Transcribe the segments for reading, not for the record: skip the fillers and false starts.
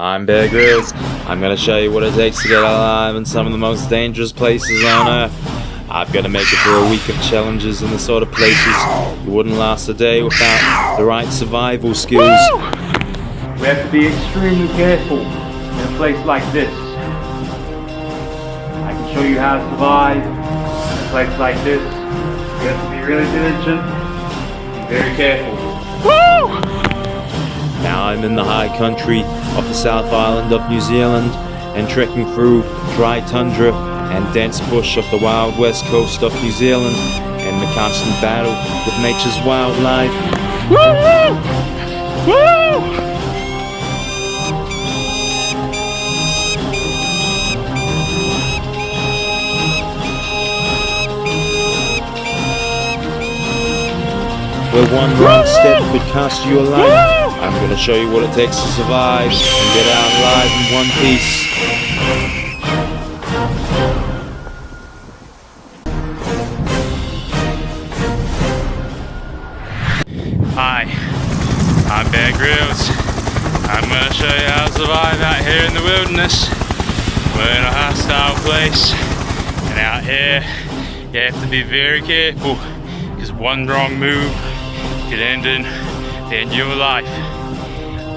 I'm Bear Grylls. I'm going to show you what it takes to get alive in some of the most dangerous places on Earth. I've got to make it through a week of challenges in the sort of places you wouldn't last a day without the right survival skills. We have to be extremely careful in a place like this. I can show you how to survive in a place like this. You have to be really diligent, be very careful. Woo! Now I'm in the high country of the South Island of New Zealand and trekking through dry tundra and dense bush of the wild west coast of New Zealand in the constant battle with nature's wildlife. Woo! Woo! Where one wrong step could cost you a life. I'm going to show you what it takes to survive and get out alive in one piece. Hi, I'm Bear Grylls. I'm going to show you how to survive out here in the wilderness. We're in a hostile place, and out here you have to be very careful because one wrong move could end in the end of your life.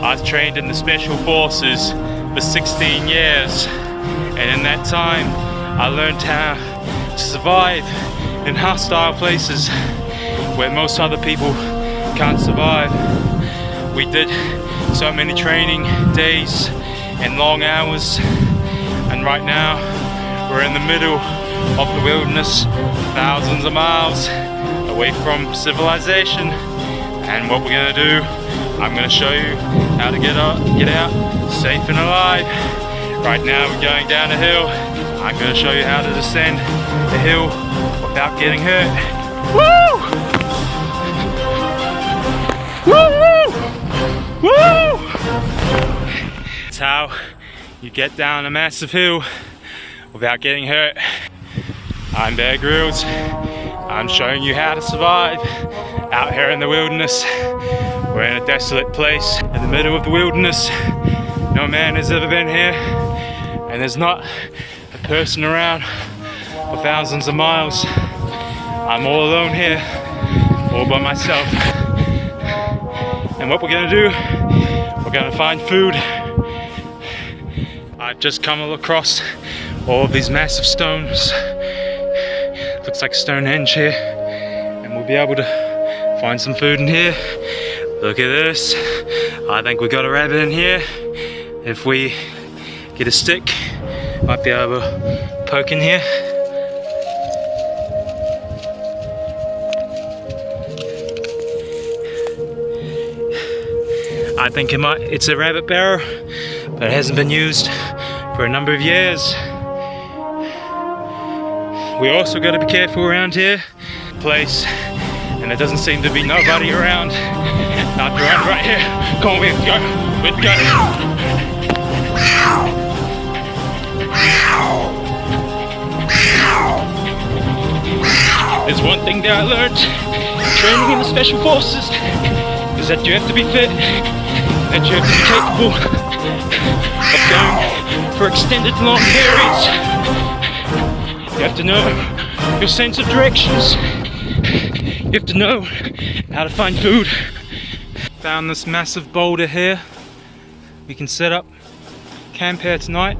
I've trained in the Special Forces for 16 years, and in that time I learned how to survive in hostile places where most other people can't survive. We did so many training days and long hours, and right now we're in the middle of the wilderness, thousands of miles away from civilization. And what we're going to do, I'm going to show you how to get out safe and alive. Right now we're going down a hill. I'm going to show you how to descend the hill without getting hurt. Woo! Woo! Woo! That's how you get down a massive hill without getting hurt. I'm Bear Grylls. I'm showing you how to survive out here in the wilderness. We're in a desolate place in the middle of the wilderness. No man has ever been here, and there's not a person around for thousands of miles. I'm all alone here, all by myself. And what we're gonna do, we're gonna find food. I've just come across all of these massive stones. Looks like Stonehenge here, and we'll be able to find some food in here. Look at this. I think we got a rabbit in here. If we get a stick, might be able to poke in here. I think it's a rabbit barrow, but it hasn't been used for a number of years. We also got to be careful around here, place, and there doesn't seem to be nobody around. Not around right here. Come on, let's go. Let's go. There's one thing that I learned training in the Special Forces is that you have to be fit, that you have to be capable of going for extended long periods. You have to know your sense of directions. You have to know how to find food. Found this massive boulder here. We can set up camp here tonight,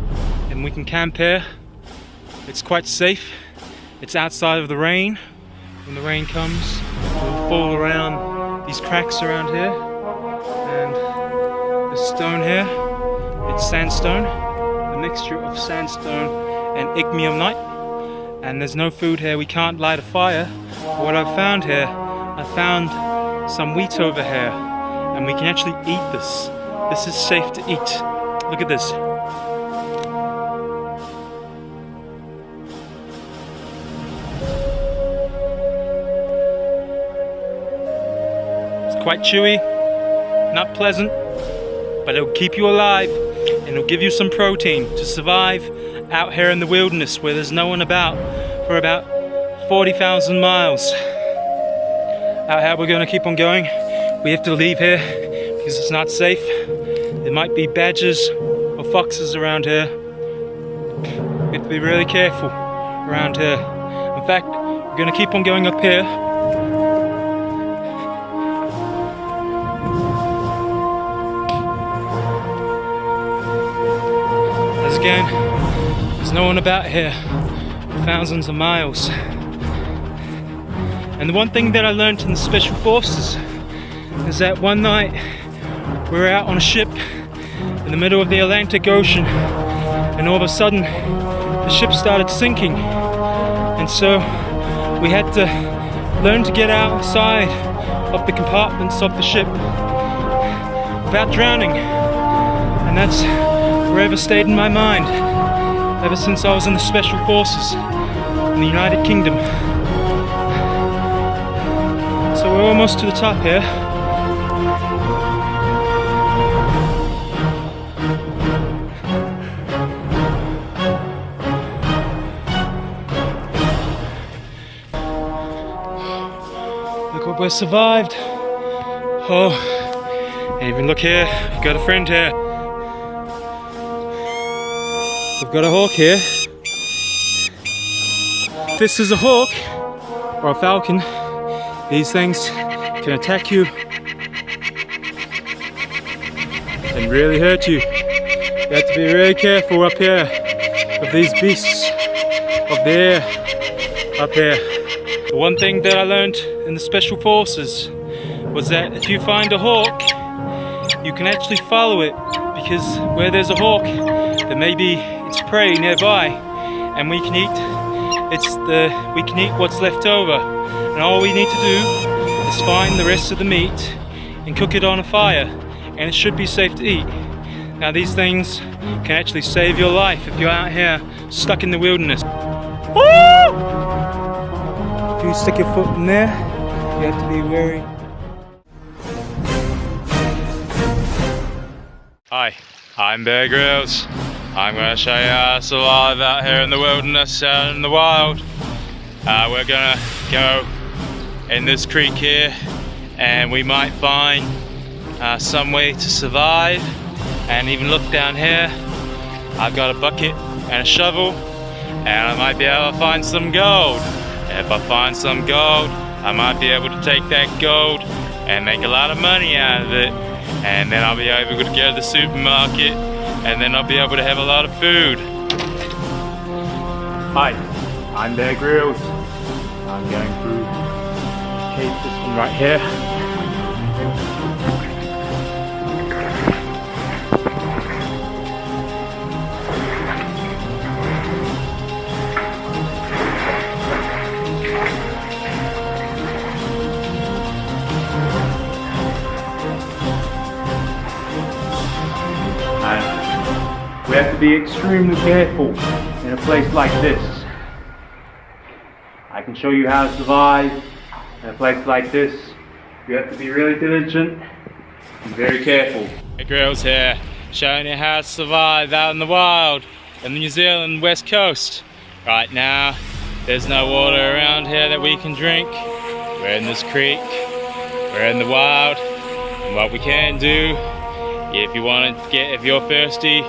and we can camp here. It's quite safe. It's outside of the rain. When the rain comes, it will fall around these cracks around here. And this stone here, it's sandstone, a mixture of sandstone and igneumite. And there's no food here, we can't light a fire. But what I've found here, I found some wheat over here, and we can actually eat this. This is safe to eat. Look at this. It's quite chewy, not pleasant, but it'll keep you alive, and it'll give you some protein to survive out here in the wilderness where there's no one about for about 40,000 miles. Out here we're going to keep on going. We have to leave here because it's not safe. There might be badgers foxes around here. We have to be really careful around here. In fact, we're going to keep on going up here. As again, there's no one about here for thousands of miles. And the one thing that I learned in the Special Forces is that one night we were out on a ship in the middle of the Atlantic Ocean, and all of a sudden the ship started sinking, and so we had to learn to get outside of the compartments of the ship without drowning, and that's forever stayed in my mind ever since I was in the Special Forces in the United Kingdom. So we're almost to the top here. Look what we survived. Oh, and even look here, we've got a friend here. We've got a hawk here. If this is a hawk or a falcon, these things can attack you and really hurt you. You have to be really careful up here of these beasts of the air up here. The one thing that I learned in the Special Forces was that if you find a hawk, you can actually follow it, because where there's a hawk, there may be its prey nearby, and we can eat what's left over. And all we need to do is find the rest of the meat and cook it on a fire, and it should be safe to eat. Now these things can actually save your life if you're out here stuck in the wilderness. Woo! If you stick your foot in there, you have to be wary. Hi, I'm Bear Grylls. I'm going to show you how to survive out here in the wilderness, out in the wild. We're going to go in this creek here, and we might find some way to survive. And even look down here, I've got a bucket and a shovel, and I might be able to find some gold. If I find some gold, I might be able to take that gold and make a lot of money out of it, and then I'll be able to go to the supermarket, and then I'll be able to have a lot of food. Hi, I'm Bear Grylls. I'm going through this one right here. And we have to be extremely careful in a place like this. I can show you how to survive in a place like this. You have to be really diligent and very careful. Hey, Grylls here, showing you how to survive out in the wild in the New Zealand west coast. Right now, there's no water around here that we can drink. We're in this creek, we're in the wild, and what we can do, if you're thirsty,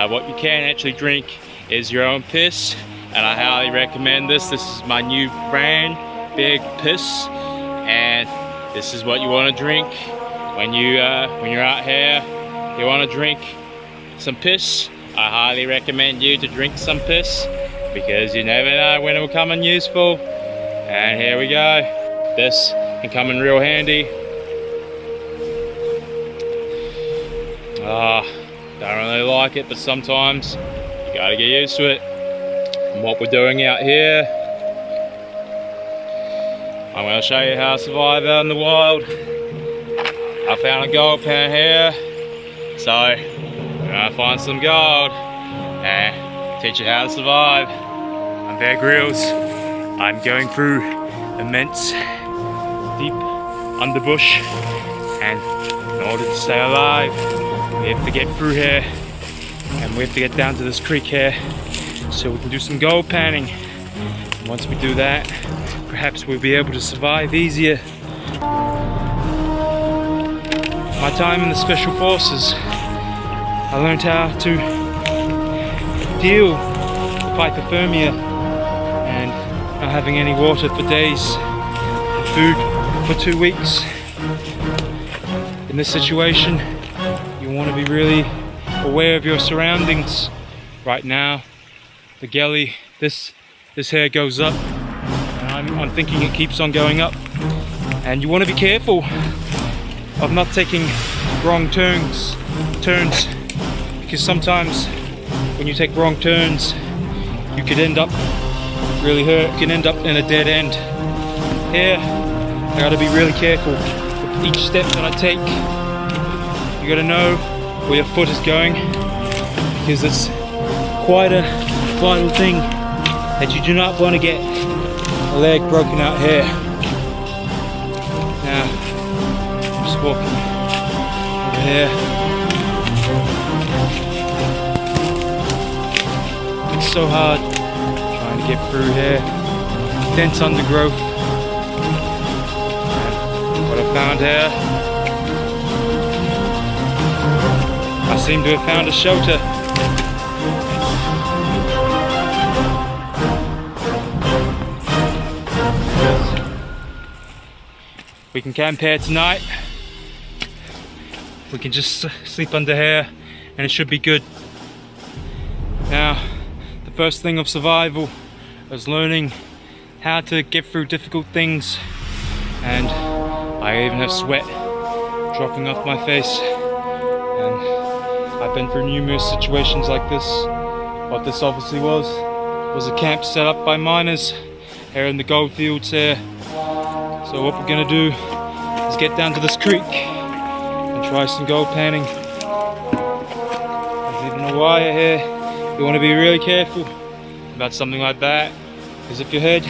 what you can actually drink is your own piss, and I highly recommend this. This is my new brand, Big Piss, and this is what you want to drink when you're out here. You want to drink some piss, I highly recommend you to drink some piss, because you never know when it will come in useful. And here we go. This can come in real handy. Don't really like it, but sometimes you gotta get used to it. And what we're doing out here, I'm gonna show you how to survive out in the wild. I found a gold pan here, so I'm gonna find some gold and teach you how to survive. I'm Bear Grylls. I'm going through immense, deep underbush, and in order to stay alive, we have to get through here, and we have to get down to this creek here so we can do some gold panning. And once we do that, perhaps we'll be able to survive easier. My time in the Special Forces I learned how to deal with hypothermia and not having any water for days, food for 2 weeks. In this situation, you want to be really aware of your surroundings. Right now, the galley, this hair goes up, and I'm thinking it keeps on going up. And you want to be careful of not taking wrong turns, because sometimes when you take wrong turns, you could end up really hurt. You can end up in a dead end. Here, I gotta be really careful with each step that I take. You gotta know where your foot is going, because it's quite a vital thing that you do not want to get a leg broken out here. Now, I'm just walking over here. It's so hard trying to get through here. Dense undergrowth. And what I found here, I seem to have found a shelter. We can camp here tonight. We can just sleep under here and it should be good. Now, the first thing of survival is learning how to get through difficult things, and I even have sweat dropping off my face, and I've been through numerous situations like this. What this obviously was a camp set up by miners here in the gold fields here. So what we're gonna do is get down to this creek and try some gold panning. There's even a wire here. You want to be really careful about something like that, because if your head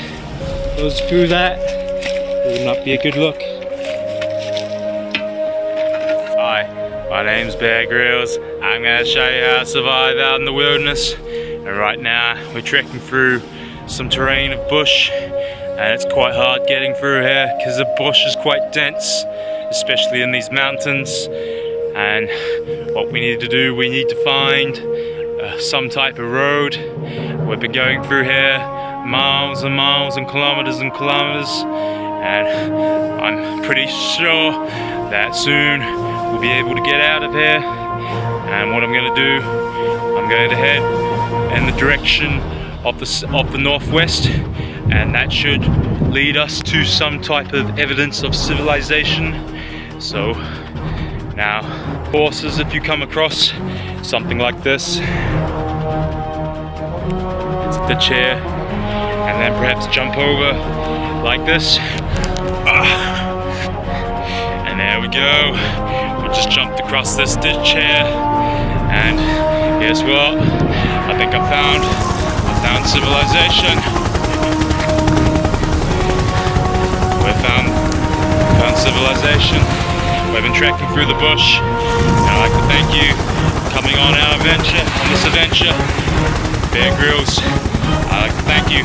goes through that, it will not be a good look. Hi, my name's Grylls. I'm gonna show you how to survive out in the wilderness. And right now we're trekking through some terrain of bush, and it's quite hard getting through here because the bush is quite dense, especially in these mountains. And what we need to do, we need to find some type of road. We've been going through here miles and miles and kilometers, and I'm pretty sure that soon we'll be able to get out of here. And what I'm going to do, I'm going to head in the direction of the northwest, and that should lead us to some type of evidence of civilization. So now, horses, if you come across something like this, it's the chair, and then perhaps jump over like this. And there we go. We just jumped across this chair, and guess what? I think I found civilization. We found civilization. We've been trekking through the bush, and I'd like to thank you for coming on this adventure. Grylls, I'd like to thank you.